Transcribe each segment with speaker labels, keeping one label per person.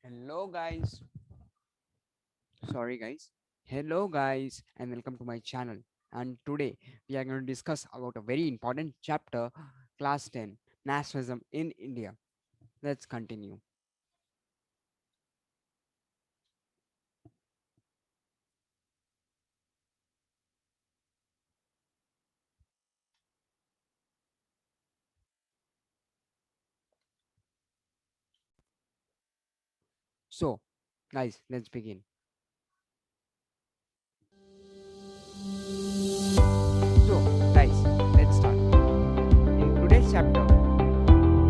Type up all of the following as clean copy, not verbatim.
Speaker 1: Hello guys. Sorry guys. Hello guys and welcome to my channel. And today we are going to discuss about a very important chapter, class 10, Nationalism in India. Let's continue. So, guys, let's begin. So, guys, let's start. In today's chapter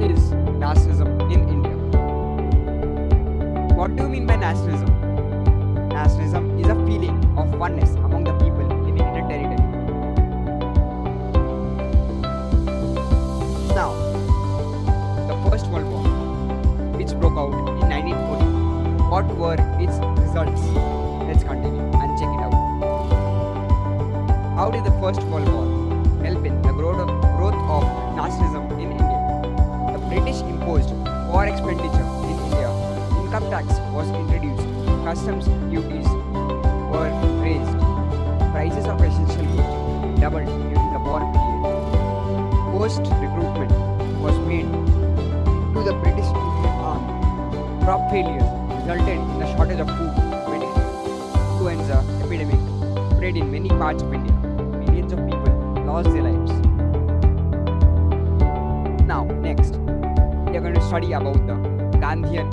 Speaker 1: is nationalism in India. What do you mean by nationalism? Nationalism is a feeling of oneness among the people living in a territory. Now, the First World War, which broke out in 1940. What were its results? Let's continue and check it out. How did the First World War help in the growth of nationalism in India? The British imposed war expenditure in India. Income tax was introduced. Customs duties were raised. Prices of essential goods doubled during the war period. Forced recruitment was made to the British Indian Army. Crop failures resulted in a shortage of food, medicine. Influenza epidemic spread in many parts of India. Millions of people lost their lives. Now, next, we are going to study about the Gandhian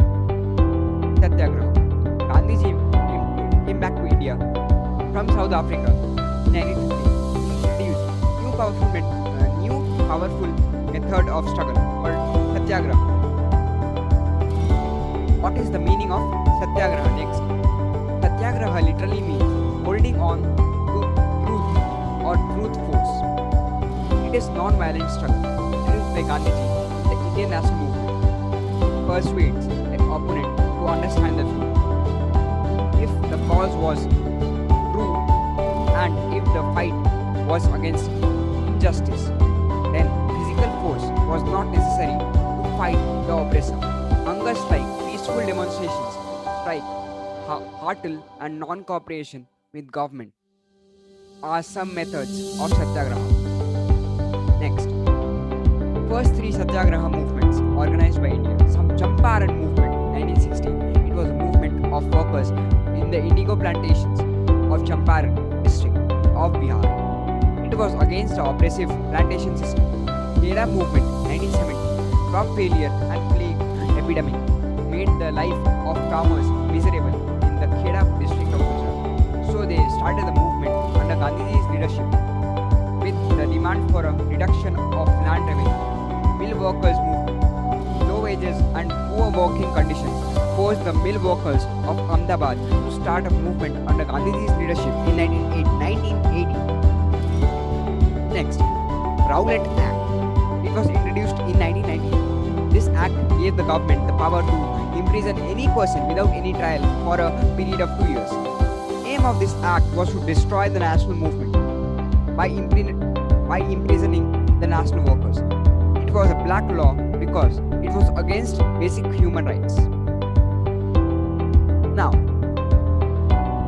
Speaker 1: Satyagraha. Gandhiji came back to India from South Africa in 1950. He introduced new powerful method of struggle called Satyagraha. What is the meaning of Satyagraha next? Satyagraha literally means holding on to truth or truth force. It is non-violent struggle introduced by Gandhiji in the Indian national movement. Persuades an opponent to understand the truth. If the cause was true and if the fight was against injustice, then physical force was not necessary to fight the oppressor. Hunger strike, peaceful demonstrations, strike, hostile and non-cooperation with government are some methods of Satyagraha. Next, first three Satyagraha movements organized by India. Some Champaran movement, 1916. It was a movement of workers in the indigo plantations of Champaran district of Bihar. It was against the oppressive plantation system. Kheda movement, 1970. Crop failure and plague epidemic made the life of farmers miserable in the Kheda district of Gujarat. So they started the movement under Gandhiji's leadership with the demand for a reduction of land revenue. Mill workers movement, low wages and poor working conditions forced the mill workers of Ahmedabad to start a movement under Gandhiji's leadership in 1980. Next, Rowlatt Act. It was introduced in 1990. This act gave the government the power to imprison any person without any trial for a period of 2 years. Aim of this act was to destroy the national movement by imprisoning the national workers. It was a black law because it was against basic human rights. Now,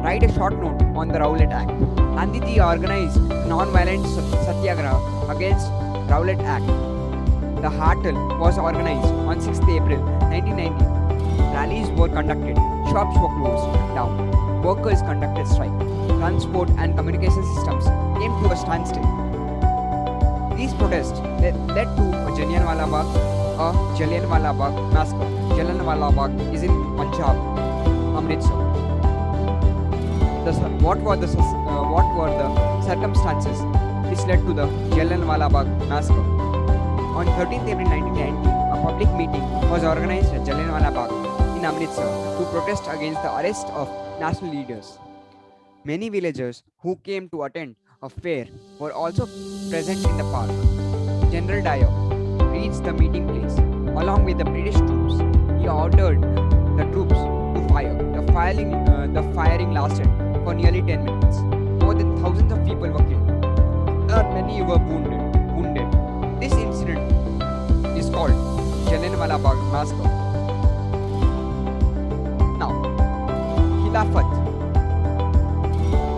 Speaker 1: write a short note on the Rowlatt Act. Gandhiji organized non-violent satyagraha against Rowlatt Act. The Hartal was organized on 6th April 1990. Rallies were conducted, shops were closed down, workers conducted strike, transport and communication systems came to a standstill. These protests led to Jallianwala Bagh massacre. Jallianwala Bagh is in Punjab, Amritsar. What were the circumstances which led to the Jallianwala Bagh massacre? On 13th April 1990, a public meeting was organized at Jallianwala Bagh in Amritsar to protest against the arrest of national leaders. Many villagers who came to attend a fair were also present in the park. General Dyer reached the meeting place along with the British troops. He ordered the troops to fire. The firing lasted for nearly 10 minutes. More than thousands of people were killed and many were wounded. This incident is called Jallianwala Bagh massacre. Khilafat,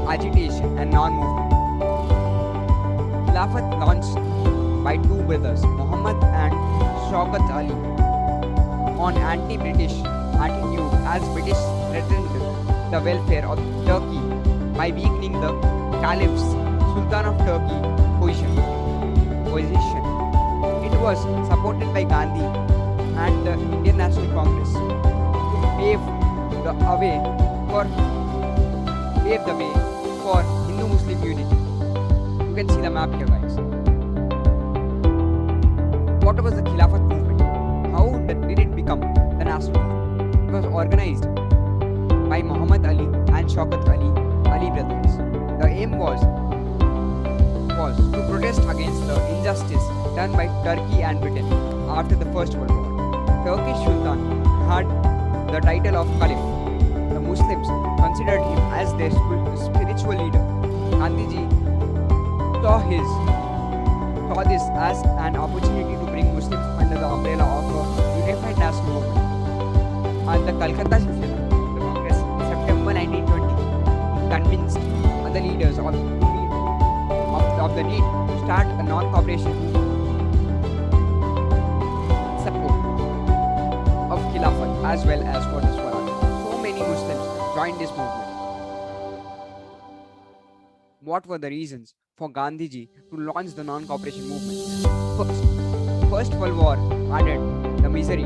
Speaker 1: agitation and non-movement. Khilafat launched by two brothers, Muhammad and Shaukat Ali, on anti-British attitude as British threatened the welfare of Turkey by weakening the Caliph's Sultan of Turkey position. It was supported by Gandhi and the Indian National Congress to for pave the way for Hindu-Muslim unity. You can see the map here, guys. What was the Khilafat movement? How did it become the national movement? It was organized by Muhammad Ali and Shaukat Ali brothers. The aim was to protest against the injustice done by Turkey and Britain after the First World War. Turkish Sultan had the title of Caliph. The Muslims considered him as their spiritual leader. Gandhiji saw this as an opportunity to bring Muslims under the umbrella of a unified national movement. At the Calcutta session of the Congress in September 1920, he convinced other leaders of the need to start a non-cooperation movement in support of Khilafat as well as for the Swaraj. So many Muslims joined this movement. What were the reasons for Gandhiji to launch the non-cooperation movement? First World War added to the misery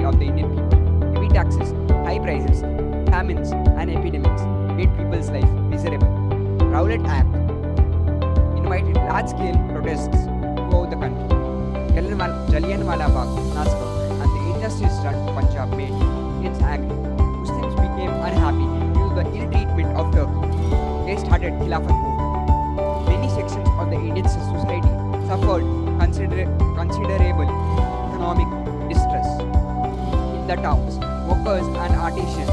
Speaker 1: of the Indian people. Heavy taxes, high prices, famines and epidemics made people's life miserable. Rowlatt Act invited large-scale protests throughout the country. Jallianwala Bagh massacre and the injustice done to Punjab made Indians angry. Muslims became unhappy due to the ill treatment of Turkey. They started Khilafat movement. Many sections of the Indian society suffered considerable economic distress. In the towns, workers and artisans,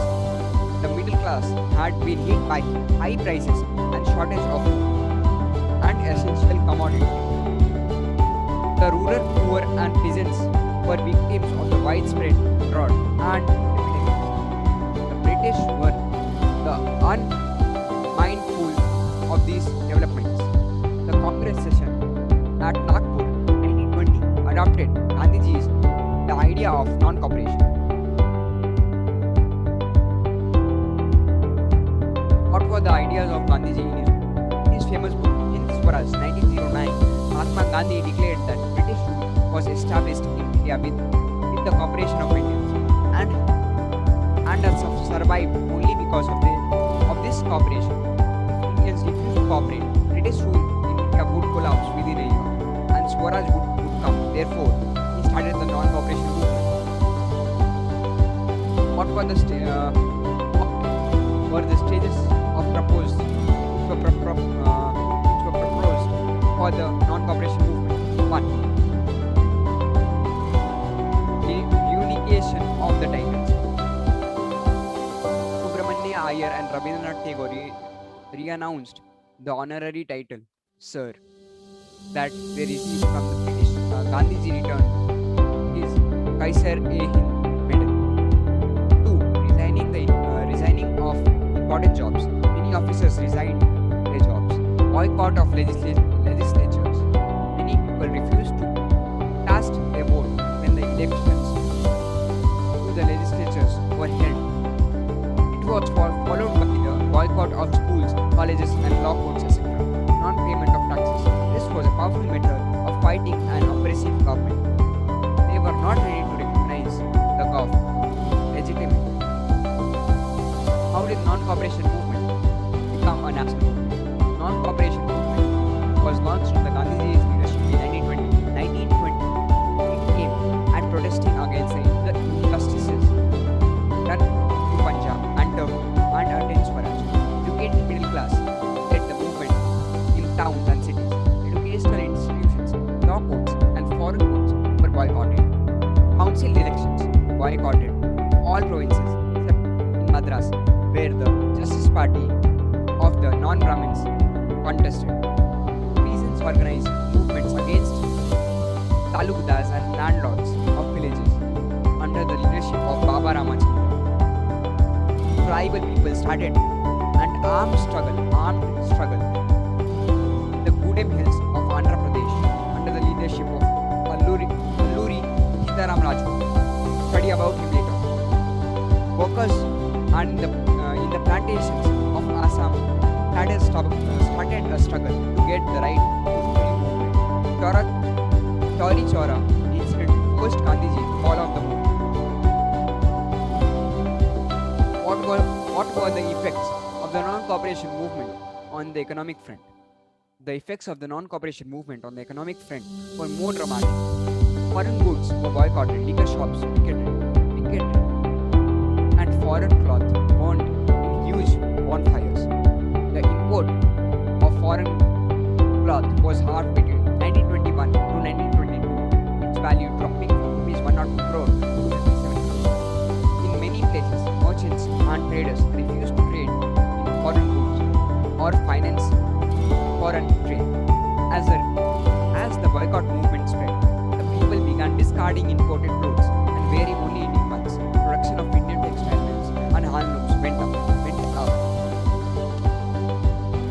Speaker 1: the middle class had been hit by high prices and shortage of food and essential commodities. The rural poor and peasants were victims of the widespread drought and epidemics. The British were the unmindful of these developments. The Congress session at Nagpur 1920 adopted Gandhiji's the idea of non-cooperation. What were the ideas of Gandhiji in his famous book Hind Swaraj 1909? Mahatma Gandhi declared that British rule was established in India with the cooperation of Indians and has survived only because of this cooperation. If Indians refused to cooperate, British rule in India would collapse within a year and Swaraj would come. Therefore, he started the non-cooperation movement. What were the stages of proposed for the non-cooperation movement? 1. Reunification of the titles. Subramanya Iyer and Rabindranath Tagore re-announced the honorary title Sir that they received from the British. Gandhiji returned his Kaiser-e-Hind medal. 2. Resigning of important jobs. Many officers resigned their jobs. Boycott of legislatures. Many people refused to cast their vote when the elections to the legislatures were held. It was followed by the boycott of schools, colleges and law courts, etc. Non-payment of taxes. This was a powerful method of fighting an oppressive government. They were not ready to recognize the government legitimate. How did non-cooperation movement become a national movement? Non-cooperation movement was launched under Gandhiji's leadership in 1920. It aimed at protesting against the injustices done to Punjab and Turkey and attained Swaraj. Educated middle class led the movement in towns and cities. Educational institutions, law courts and foreign courts were boycotted. Council elections boycotted. All provinces except in Madras where the Justice Party of the non-Brahmins contested. Peasants organized movements against talukdars and landlords of villages under the leadership of Baba Ramachandra. tribal people started an armed struggle. The Gudem Hills of Andhra Pradesh, under the leadership of Alluri Sitaram Raju. Study about him later. Workers and in the plantations of Assam started a struggle to get the right to free movement. Chauri Chaura incident forced Gandhiji to call off the movement. What were the effects of the non-cooperation movement on the economic front? The effects of the non-cooperation movement on the economic front were more dramatic. Foreign goods were boycotted, liquor shops picketed, and foreign cloth burned in huge bonfires. The import of foreign cloth was halved between 1921 to 1922, its value dropping from Rs 102 crore to 57 crore. In many places, merchants and traders refused to trade in foreign goods or finance foreign trade. As the boycott movement spread, the people began discarding imported clothes and wearing only Indian ones. Production of Indian textile mills and handlooms went up.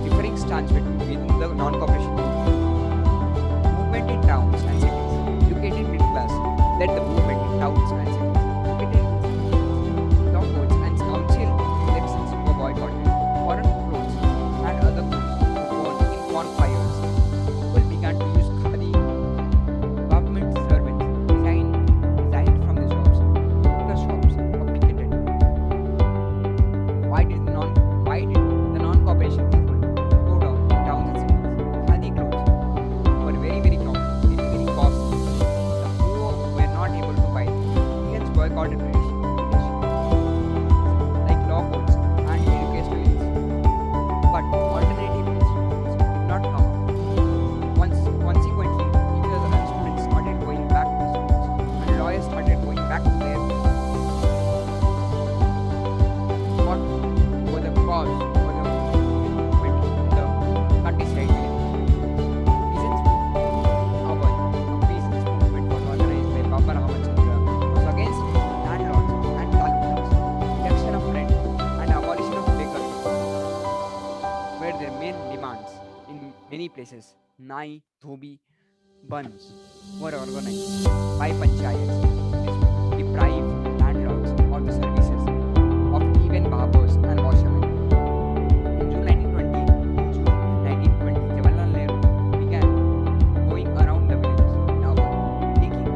Speaker 1: Differing stance within the non-cooperation movement in towns and cities. Educated middle class led the movement in towns and cities. Law courts and council elections were boycotted. Foreign clothes and other goods were burned in bonfires. People began to use khadi. Government servants resigned from the jobs. The shops were picketed. Why did the non-cooperation movement go down in towns and cities? Khadi clothes were very common, very costly. The poor were not able to buy them. Indians boycotted tradition like law codes and educational institutions. But alternative institutions did not come up. Consequently, teachers and students started going back to schools, and lawyers started going back to their fields. What were the cause for the movement in the countryside village? Peasants movement. A peasants movement was organized by Baba Ramachandra, was against landlords and talukas. Reduction of rent and abolition of beggars were their main demands. In many places, Nai, Dhobi, Buns were organized by panchayats. This would deprive landlords of the services of even barbers and washermen. In June 1920, Jawaharlal Nehru began going around the villages in Awadh, taking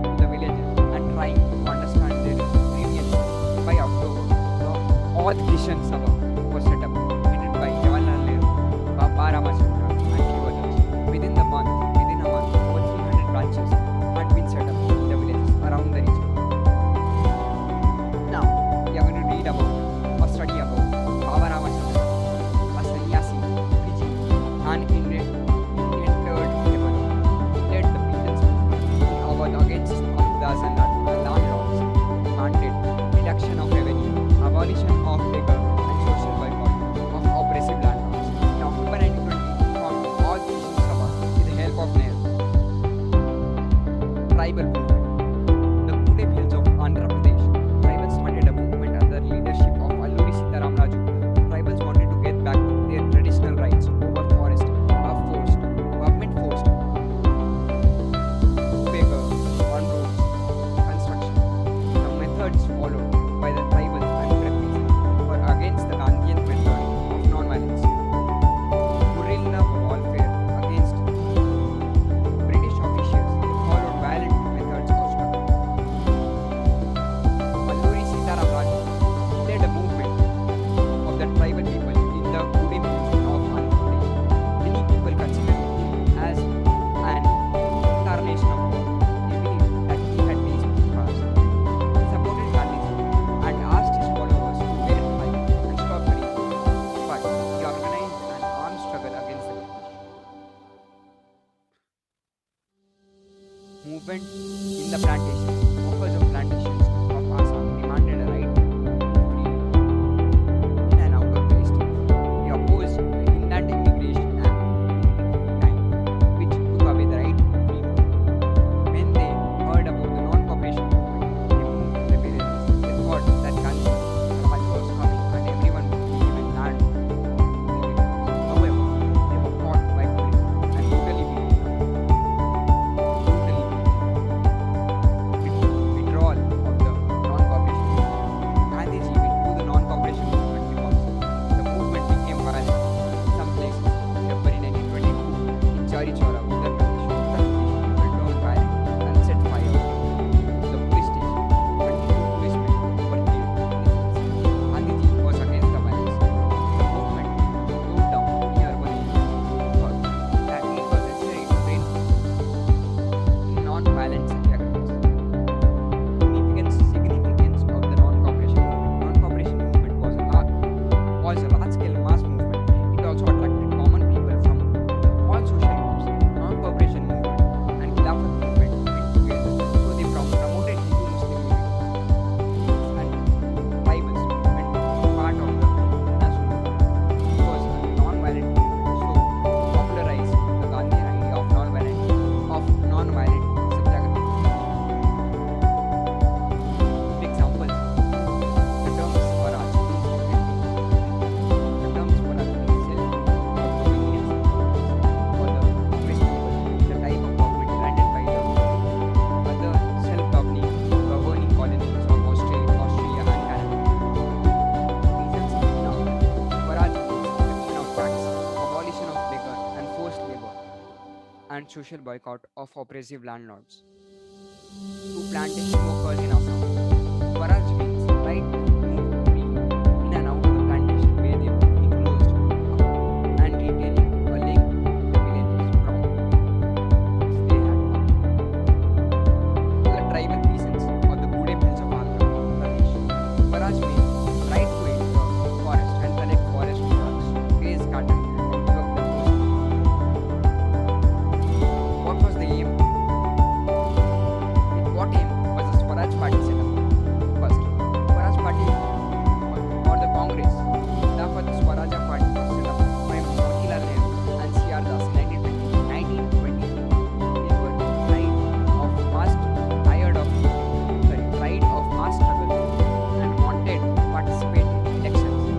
Speaker 1: to the villages and trying to understand their grievances. By October, the Awadh Kishan Sabha was set up, headed by Jawaharlal Nehru, Baba Ramachandra, and few others. Within a month, over 300 branches had been set up in the villages around the region. Now, we are going to read about or study about Baba Ramachandra, a sannyasi, preaching, and indentured laborer. He led the peasants movement in Awadh against talukas and landlords, demanded reduction of revenue, abolition of beggar and social boycott of oppressive landlords. To plantation workers in Assam, Swaraj means right to move freely in and out of the plantation where they were enclosed and retaining a link to the villages from which they had come. To the tribal peasants of the Bude Hills of Andhra Pradesh, Swaraj means right to enter the forest and collect forest products, graze cattle, and work the coast. What was the aim? With what aim was the Swaraj Party set up? First, Swaraj Party or the Congress. Therefore, the Swaraja Party was set up by Motilal Nehru and C.R. Das in 1920. These were pride of mass struggle and wanted to participate in elections to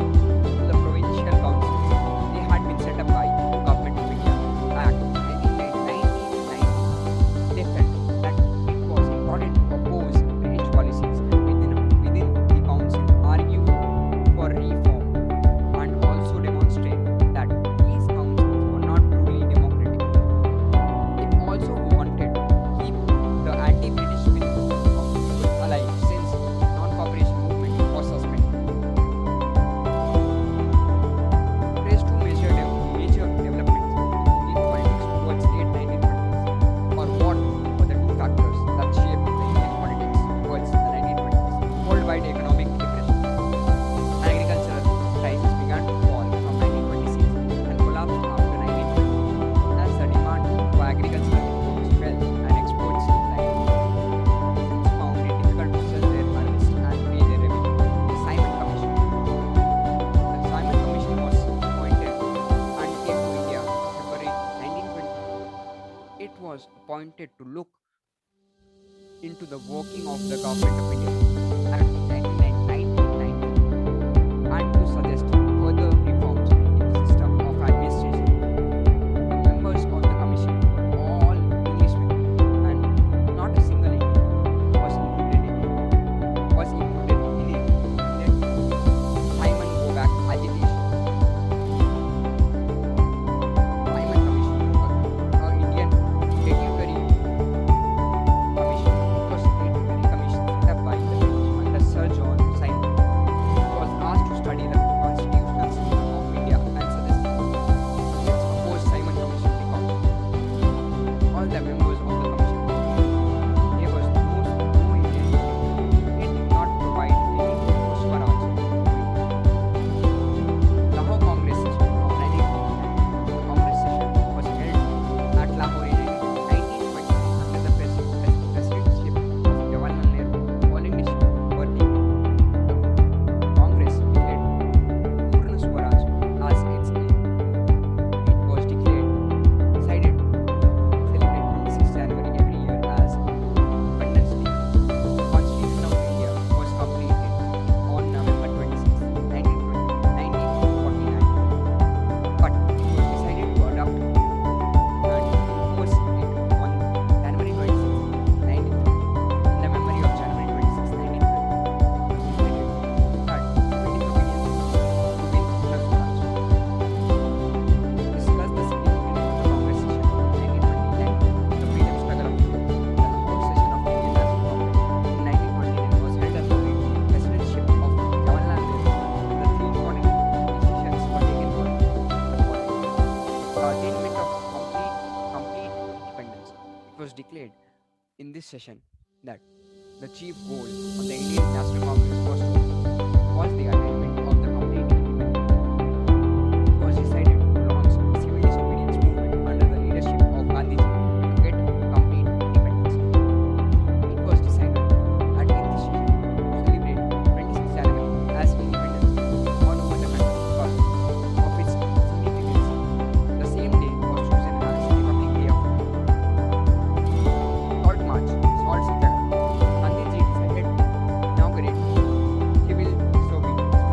Speaker 1: the provincial councils. They had been set up by Government of India Act 1990. They felt that it was important to oppose British policies within the council, argue for reform, and also demonstrate that these councils were not truly democratic. They also wanted to keep the anti-British spirit of people alive since non-cooperation movement was suspended. There is two major developments in politics towards late 1920s, or what were the two factors that shaped the Indian politics towards the 1920s. Worldwide economic depression. Agricultural prices began to fall from 1926 and collapsed after 1920 as the demand for agricultural inputs fell and exports declined. Citizens found it difficult to sell their harvest and pay their revenue. The Simon Commission. The Simon Commission was appointed and came to India February 1920. It was appointed to look into the working of the Government of India Act 1990 and to suggest further reforms in the system of administration. The members of the commission were all Englishmen and not a single Indian was included in it. Simon Go Back agitation. Simon Commission, Indian statutory commission. It was a statutory commission set up by the British under Sir John Simon. It was asked to study the constitutional system of India and suggest Indians opposed Simon Commission because all the members of the commission, there was no Indian. It did not provide any room for Swaraj to India. Lahore Congress session of 1949. The Congress session was held at Lahore in 1929 under the presidency of Jawaharlal Nehru. All Indian were taken. The Congress declared Purna Swaraj as its aim. It was decided to celebrate 26 January every year as Independence Day. The Constitution of India was completed on November 26, 1949, but it was decided to adopt and enforce it on January 26, 1930. In the memory of January 26, 1930, it was decided that 25 million to win Purna Swaraj. Discuss the significance of the Congress session of 1929, the freedom struggle of India. The Lahore session of Indian National Congress in 1929 was held under the presidency of Jawaharlal Nehru. The three important decisions were taken for the following. The attainment of complete independence. It was declared in this session that the chief goal of the Indian National Congress was the attainment of the complete independence. It was decided to launch a civil disobedience movement under the leadership of Gandhiji to get complete independence. It was decided at in this session to celebrate 26 January as Independence Day all over the country because of its significance. The same day was chosen as Republic Day of India. Salt March, Salt Satyagraha. Gandhiji decided to inaugurate civil disobedience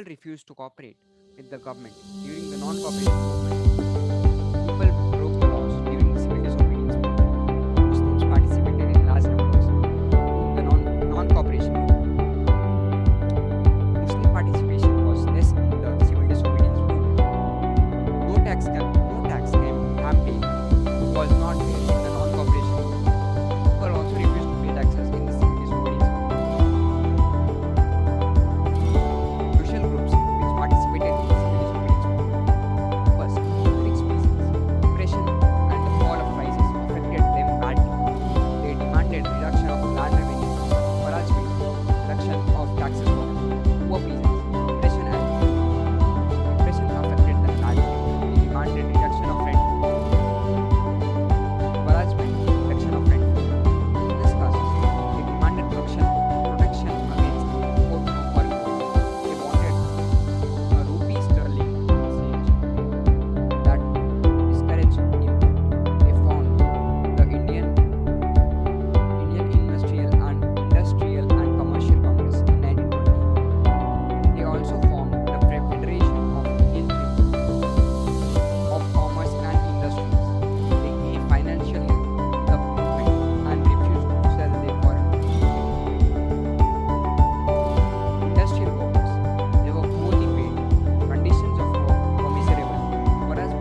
Speaker 1: people refused to cooperate with the government during the non-cooperation movement. People broke the laws during the civil disobedience movement. Muslims participated in large numbers in the non-cooperation movement. Muslim participation was less in the civil disobedience movement. No tax campaign was not there in the non-cooperation movement. People also refused to pay taxes in the civil disobedience movement. Social groups which participated in the civil disobedience movement. First, rich peasants. Depression and the fall of prices affected them badly. They demanded reduction of land revenue, harassment, reduction of taxes for them. Poor peasants. Depression affected them badly. They demanded reduction of rent, harassment, reduction of rent. Business classes. They demanded protection against import of foreign goods. They wanted a rupee sterling exchange that discouraged import. They found the Indian Industrial and Commercial Congress in 1920. They also formed the Federation of Indian Chambers of Commerce and Industries. They gave financial help to the movement and refused to sell their foreign goods. Industrial workers. They were poorly paid. Conditions of work were miserable. Whereas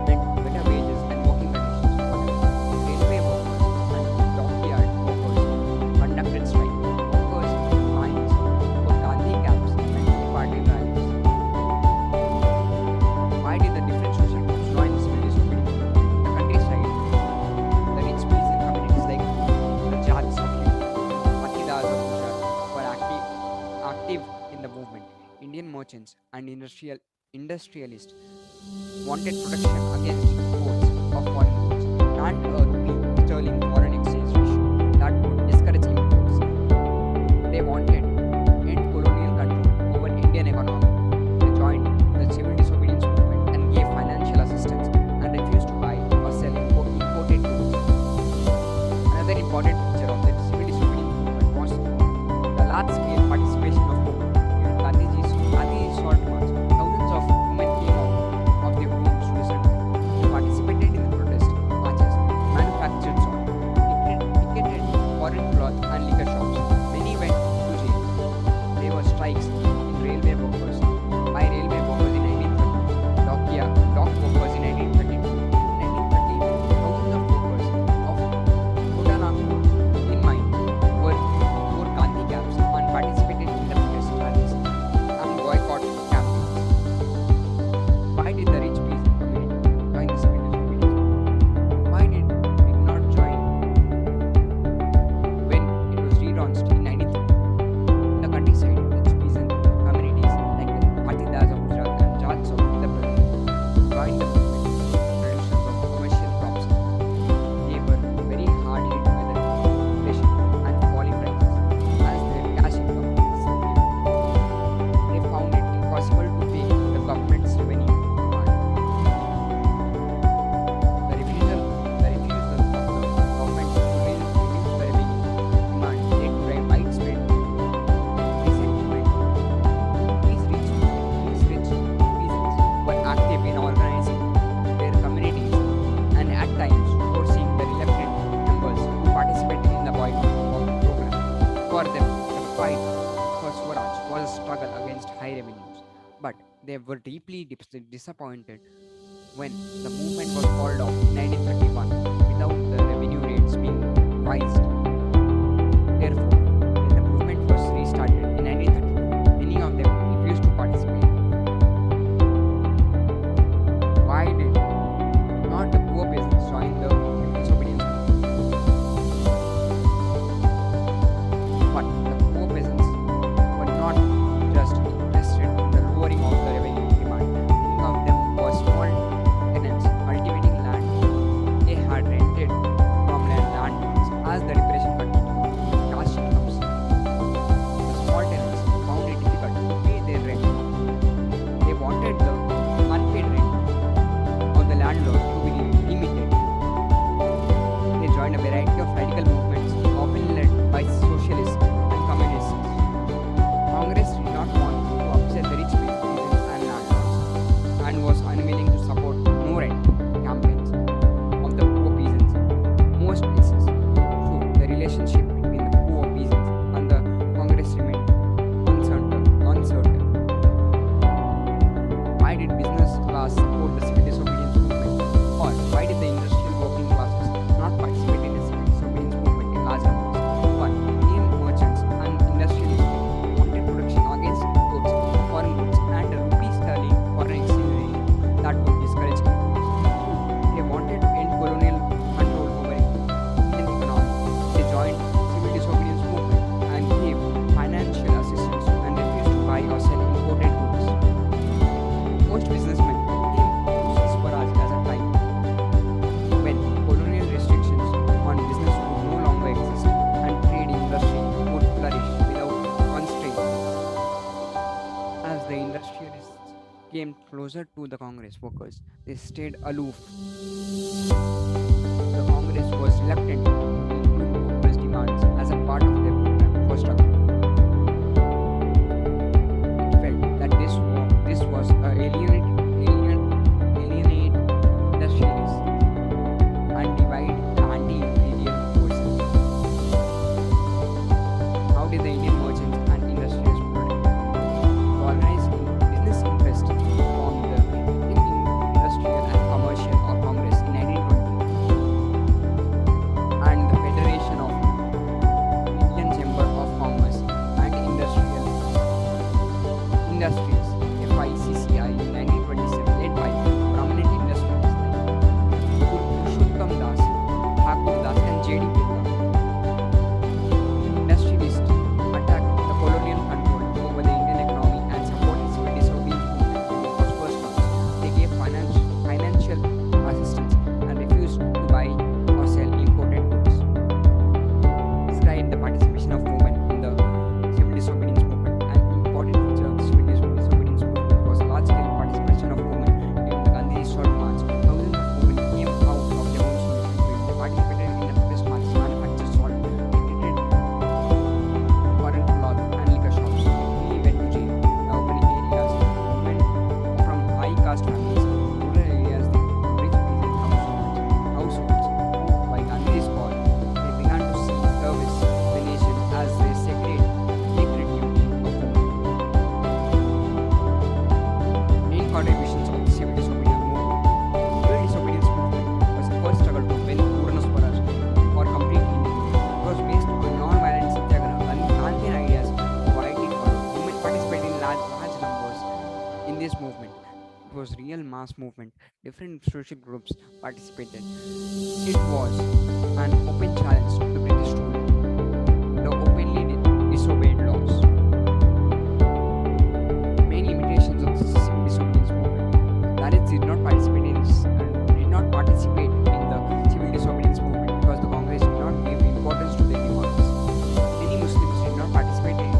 Speaker 1: meant better wages and working conditions for them. Railway workers and dockyard workers conducted strike. Workers in mines wore Gandhi caps and took part in rallies. Why did the different social groups join the civil disobedience? The countryside, the rich peasant communities like the Jats of Utah, Patidas of Gujarat were active in the movement. Indian merchants and industrialists wanted protection against imports of foreign goods and a rupee sterling foreign exchange ratio that would discourage imports. They wanted end colonial control over Indian economy. They joined the civil disobedience movement and gave financial assistance and refused to buy or sell imported goods. Another important feature of the civil disobedience movement was the large-scale participation of women. During Gandhiji's short march, thousands of women came out of their homes to listen to him. They participated in the protest marches, manufactured salt, picketed foreign cloth and liquor shops. Many went to jail. There were strikes in railway workers by railway workers in 1930, dock workers in 1932. In 1930, thousands of workers of Kodanagpur in mine wore Gandhi caps and participated in the protest rallies and boycott campaigns. Why did the rich peasant community join the civil disobedience? Why did it not join when it was relaunched in 1930? In the countryside, rich peasant communities like the Patidas of Gujarat and Jats of Uttar Pradesh joined the movement with productions of commercial crops. They were very hard hit by the inflation and falling prices as their cash income disappeared. They found it impossible to pay the government's revenue demand. The refusal of the government to reduce the revenue demand led to a widespread resentment. These rich peasants were active in organizing their communities and at times forcing the reluctant members who participated in the boycott program. For them, the fight for Swaraj was a struggle against high revenues, but they were deeply disappointed when the movement was called off in 1931 without the revenue rates being raised. Therefore, when the movement was restarted in 1932, many of them refused to participate. Why did not the poor peasants join the disobedience movement? But the poor peasants were not just interested in the lowering of the revenue demand. Many of them were small tenants cultivating land they had rented from landlords. As the depression continued, caste did business class support the civil disobedience movement? Or why did the industrial working classes not participate in the civil disobedience movement in large numbers? One, Indian merchants and industrialists wanted protection against imports, foreign goods, and the rupee sterling foreign exchange rate that would discourage imports. Two, they wanted to end colonial control over Indian economy. They joined civil disobedience movement and gave financial assistance and refused to buy or sell imported goods. Most businessmen came to see Swaraj as a time when colonial restrictions on business would no longer exist and trade industry would flourish without constraint. As the industrialists came closer to the Congress workers, they stayed aloof. The Congress was reluctant to include workers' demands as a part of their program for struggle. It felt that this was a alienate industrialists and divide the anti-imperial forces. How did the Indian merchants and industrialists protect? To organize business interests formed the Indian Industrial and Commercial or Congress in 1920 and the Federation of Indian Chamber of Commerce and Industries FICCI in 1927 led by prominent industrialists like Purushottam Das, Thakur Das and J.D. Birla. Industrialists attacked the colonial control over the Indian economy and supported civil disobedience movement in the first months. They gave financial assistance and refused to buy or sell imported goods. Described the participation of women in the civil disobedience movement. An important feature of the civil disobedience movement was a large-scale participation of women in the Gandhi Salt March. Thousands of women came out of their own social groups. They participated in the protest marches, manufactured salt, created foreign cloth and liquor shops. Many went to jail. In urban areas, women from high caste families, in rural areas, the rich peasant households, who, by Gandhi's call, they began to see service the nation as a sacred duty of women. Main contributions of the civil disobedience movement. Civil disobedience movement was the first struggle to win Purna Swaraj or complete independence. It was based on non-violent satyagraha and Gandhian ideas widely followed. Women participated in large numbers in this movement. It was real mass movement. Different social groups participated. It was an open challenge to the British rule. They openly disobeyed laws. Main limitations of the civil disobedience movement. Dalits did not participate in the civil disobedience movement because the Congress did not give importance to their demands. Many Muslims did not participate in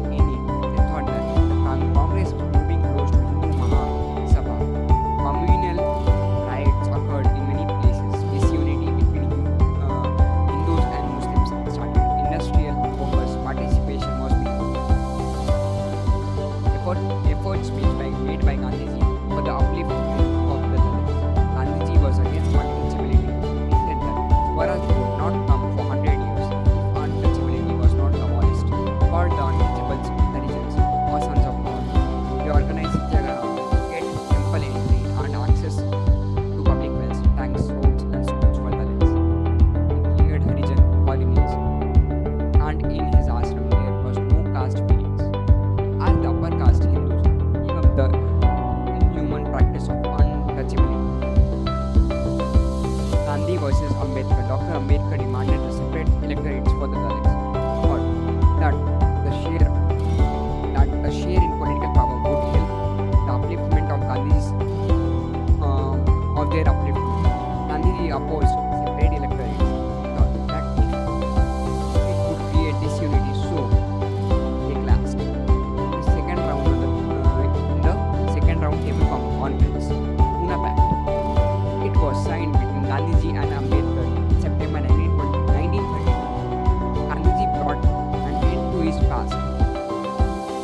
Speaker 1: it. They thought that the Congress was moving close to Hindu Mahasabha. Communal riots occurred in many places. Disunity between Hindus and Muslims started. Industrial workers' participation was minimal. Efforts made by Gandhiji for the upliftment of the Dalits. Gandhiji was against untouchability. He said that Swaraj would not come for 100 years if untouchability was not abolished. For the untouchables, the regions or sons of God. They organized satyagraha to get temple entry and access to public wells, tanks, roads and schools for Dalits. He cleared Harijan colonies and in his ashram there was no caste feelings. As the upper caste Hindus gave up the inhuman practice of untouchability. Gandhi versus Ambedkar. Dr. Ambedkar demanded the separate electorates for the Dalits. Thought that the share in political power would help the upliftment of their upliftment. Gandhiji opposed separate electorates. He thought that it could create disunity, so they clashed. In the second round table conference, Pune Pact. It was signed between Gandhiji and Ambedkar in September 1932. Gandhiji brought an end to his past,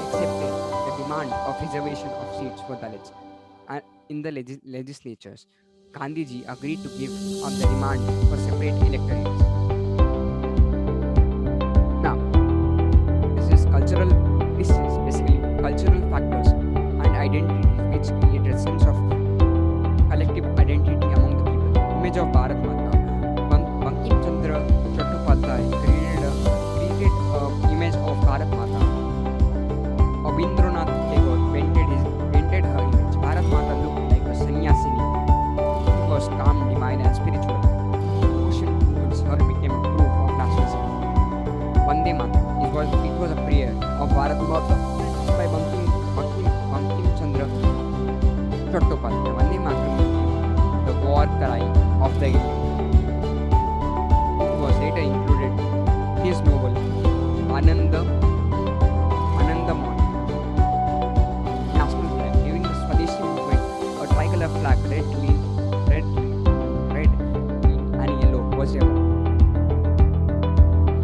Speaker 1: accepted the demand of reservation of seats for Dalits and in the legislatures. Gandhiji agreed to give up the demand for separate electorates. Now, this is basically cultural factors and identity flags created a sense of collective identity among the people. Image of Bharat Mata. Bankim Chandra Chattopadhyay created a image of Bharat Mata. Abindranath Tagore painted her image. Bharat Mata looked like a sannyasini. She was calm, divine, and spiritual. Devotion towards her became a proof of nationalism. Vande Mataram. It was a prayer of Bharat Mata by Bankim Chandra Chattopadhyay. Vande Mataram became the war cry of the Indian. It was later included in his novel Anandamon. National flag. During the Swadeshi movement, a tricolor flag, red, green, and yellow, was developed.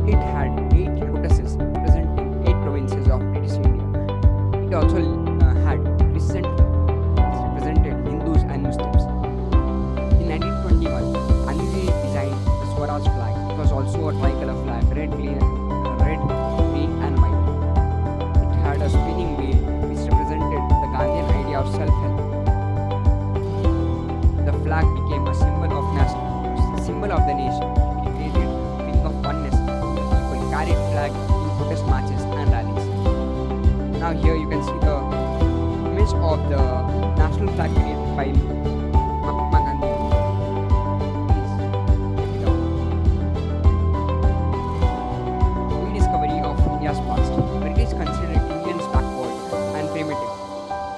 Speaker 1: It had 8 lotuses representing 8 provinces of British India. It also had represented Hindus and Muslims. In 1921, Anili designed the Swaraj flag. It was also a tricolor flag, red, green, and white. It had a spinning wheel which represented the Gandhian idea of self-help. The flag became a symbol of the nation. It created a feeling of oneness. People carried flag in protest marches and rallies. Now here you can see the image of the national flag created by Mahatma Gandhi. Please check it out. Rediscovery of India's past. British considered Indians backward and primitive.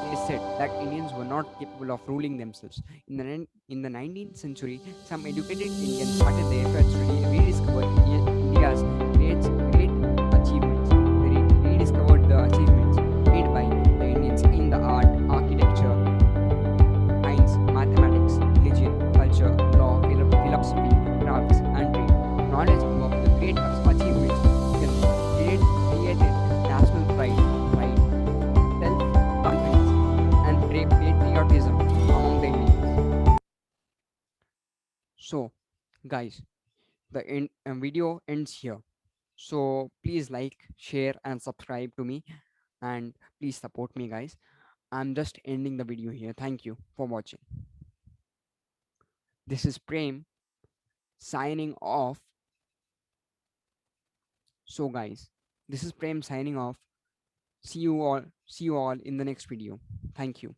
Speaker 1: They said that Indians were not capable of ruling themselves. In the 19th century, some educated Indians started their efforts to rediscover India's great achievements. They rediscovered the achievements made by the Indians in the art, architecture, science, mathematics, religion, culture, law, philosophy, crafts, and trade. Knowledge of the great achievements created national pride, self-confidence, and patriotism among the Indians. So, guys, the video ends here. So please like, share, and subscribe to me, and please support me, guys. I'm just ending the video here. Thank you for watching. This is Prem signing off. So guys, this is Prem signing off. See you all in the next video. Thank you.